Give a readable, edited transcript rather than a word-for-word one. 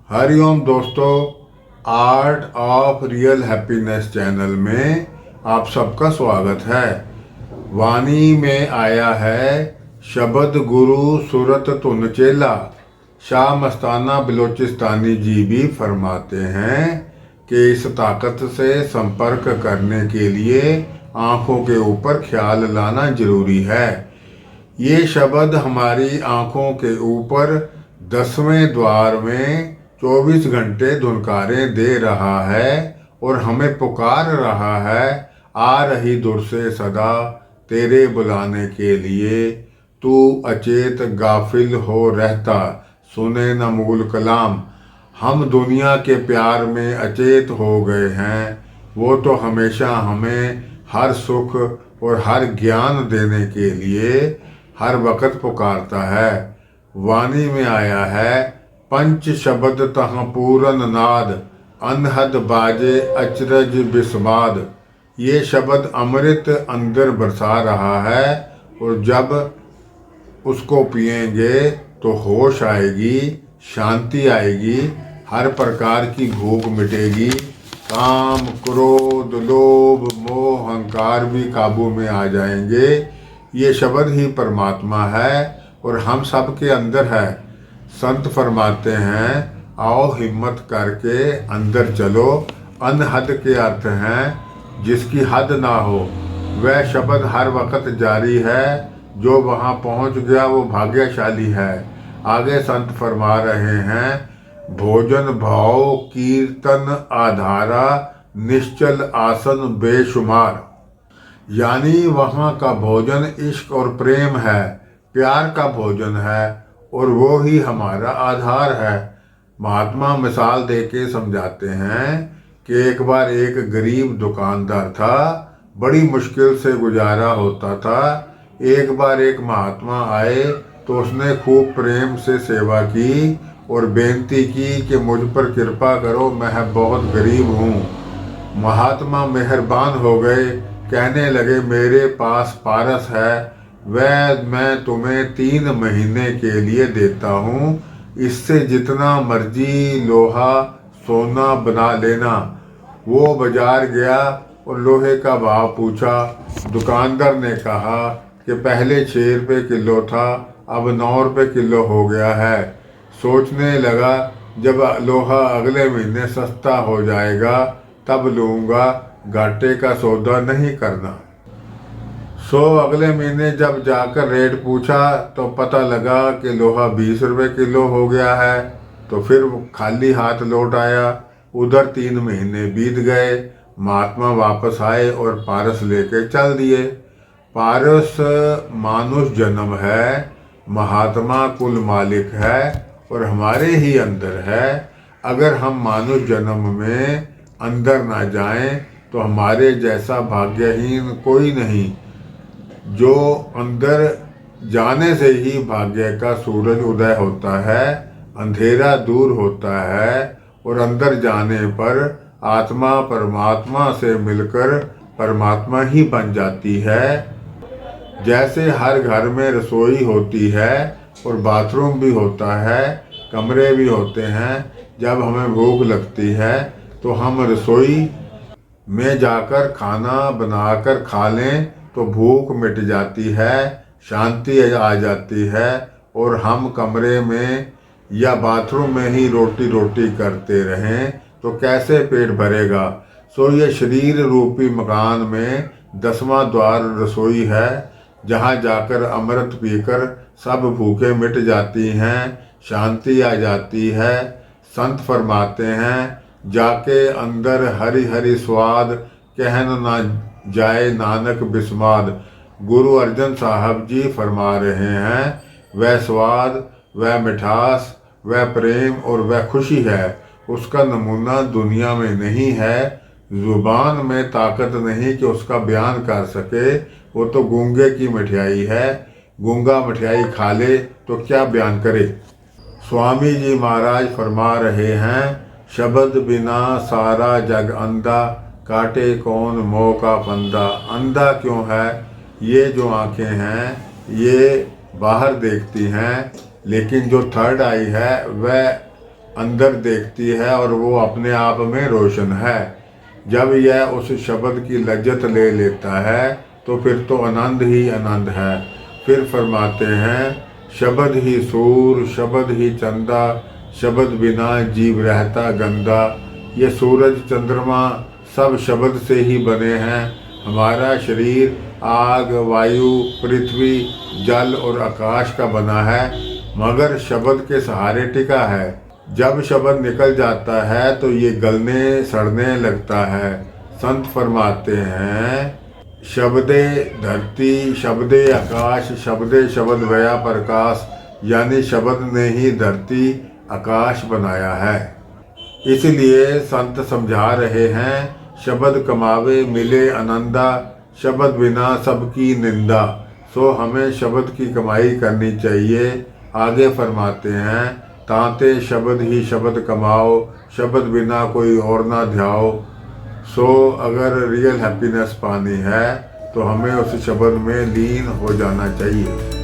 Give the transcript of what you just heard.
हरिओम दोस्तों, art of real happiness channel में आप सबका स्वागत है। वाणी में आया है शब्द गुरु सूरत तुन चेला। शाह मस्ताना बलोचिस्तानी जी भी फरमाते हैं कि इस ताकत से संपर्क करने के लिए आँखों के ऊपर ख्याल लाना जरूरी है। ये शब्द हमारी आँखों के ऊपर 10वें द्वार में 24 घंटे धुनकारें दे रहा है और हमें पुकार रहा है, आ रही दूर से सदा तेरे बुलाने के लिए। तू अचेत गाफिल हो रहता, सुने न मूल कलाम। हम दुनिया के प्यार में अचेत हो गए हैं, वो तो हमेशा हमें हर सुख और हर ज्ञान देने के लिए हर वक्त पुकारता है। वाणी में आया है, पंच शब्द तह पूरन नाद, अनहद बाजे अचरज बिस्माद। ये शब्द अमृत अंदर बरसा रहा है और जब उसको पिएंगे तो होश आएगी, शांति आएगी, हर प्रकार की भूख मिटेगी, काम क्रोध लोभ मोह अहंकार भी काबू में आ जाएंगे। ये शब्द ही परमात्मा है और हम सब के अंदर है। संत फरमाते हैं, आओ हिम्मत करके अंदर चलो। अनहद के अर्थ हैं जिसकी हद ना हो। वह शब्द हर वक्त जारी है, जो वहाँ पहुँच गया वो भाग्यशाली है। आगे संत फरमा रहे हैं, भोजन भाव कीर्तन आधारा, निश्चल आसन बेशुमार। यानी वहाँ का भोजन इश्क और प्रेम है, प्यार का भोजन है और वो ही हमारा आधार है। महात्मा मिसाल दे के समझाते हैं कि एक बार एक गरीब दुकानदार था, बड़ी मुश्किल से गुजारा होता था। एक बार एक महात्मा आए तो उसने खूब प्रेम से सेवा की और बेनती की कि मुझ पर कृपा करो, मैं बहुत गरीब हूँ। महात्मा मेहरबान हो गए, कहने लगे, मेरे पास पारस है, वह मैं तुम्हें 3 महीने के लिए देता हूँ, इससे जितना मर्जी लोहा सोना बना लेना। वो बाजार गया और लोहे का भाव पूछा। दुकानदार ने कहा कि पहले 6 रुपये किलो था, अब 9 रुपये किलो हो गया है। सोचने लगा, जब लोहा अगले महीने सस्ता हो जाएगा तब लूँगा, घाटे का सौदा नहीं करना। अगले महीने जब जाकर रेट पूछा तो पता लगा कि लोहा 20 रुपये किलो हो गया है। तो फिर खाली हाथ लौट आया। उधर 3 महीने बीत गए। महात्मा वापस आए और पारस लेके चल दिए। पारस मानुष जन्म है, महात्मा कुल मालिक है और हमारे ही अंदर है। अगर हम मानुष जन्म में अंदर ना जाएं तो हमारे जैसा भाग्यहीन कोई नहीं। जो अंदर जाने से ही भाग्य का सूरज उदय होता है, अंधेरा दूर होता है और अंदर जाने पर आत्मा परमात्मा से मिलकर परमात्मा ही बन जाती है। जैसे हर घर में रसोई होती है और बाथरूम भी होता है, कमरे भी होते हैं। जब हमें भूख लगती है तो हम रसोई में जाकर खाना बनाकर खा लें तो भूख मिट जाती है, शांति आ जाती है और हम कमरे में या बाथरूम में ही रोटी करते रहें तो कैसे पेट भरेगा। ये शरीर रूपी मकान में 10वां द्वार रसोई है, जहाँ जाकर अमृत पीकर सब भूखें मिट जाती हैं, शांति आ जाती है। संत फरमाते हैं, जाके अंदर हरि हरि स्वाद, कहन ना जाए नानक बिस्माद। गुरु अर्जन साहब जी फरमा रहे हैं, वह स्वाद, वह मिठास, वह प्रेम और वह खुशी है, उसका नमूना दुनिया में नहीं है। जुबान में ताकत नहीं कि उसका बयान कर सके, वो तो गूंगे की मिठाई है। गूंगा मिठाई खा ले तो क्या बयान करे। स्वामी जी महाराज फरमा रहे हैं, शब्द बिना सारा जग अंधा, काटे कौन मोह का फंदा। अंधा क्यों है? ये जो आंखें हैं ये बाहर देखती हैं, लेकिन जो थर्ड आई है वह अंदर देखती है और वो अपने आप में रोशन है। जब यह उस शब्द की लज्जत ले लेता है तो फिर तो आनंद ही आनंद है। फिर फरमाते हैं, शब्द ही सूर, शब्द ही चंदा, शब्द बिना जीव रहता गंदा। ये सूरज चंद्रमा सब शब्द से ही बने हैं। हमारा शरीर आग, वायु, पृथ्वी, जल और आकाश का बना है, मगर शब्द के सहारे टिका है। जब शब्द निकल जाता है तो ये गलने सड़ने लगता है। संत फरमाते हैं, शब्दे धरती, शब्दे आकाश, शब्दे शब्द भया प्रकाश। यानी शब्द ने ही धरती आकाश बनाया है। इसलिए संत समझा रहे हैं, शब्द कमावे मिले आनंदा, शब्द बिना सबकी निंदा। सो हमें शब्द की कमाई करनी चाहिए। आगे फरमाते हैं, तांते शब्द ही शब्द कमाओ, शब्द बिना कोई और ना ध्याओ। सो अगर रियल हैप्पीनेस पानी है तो हमें उस शब्द में लीन हो जाना चाहिए।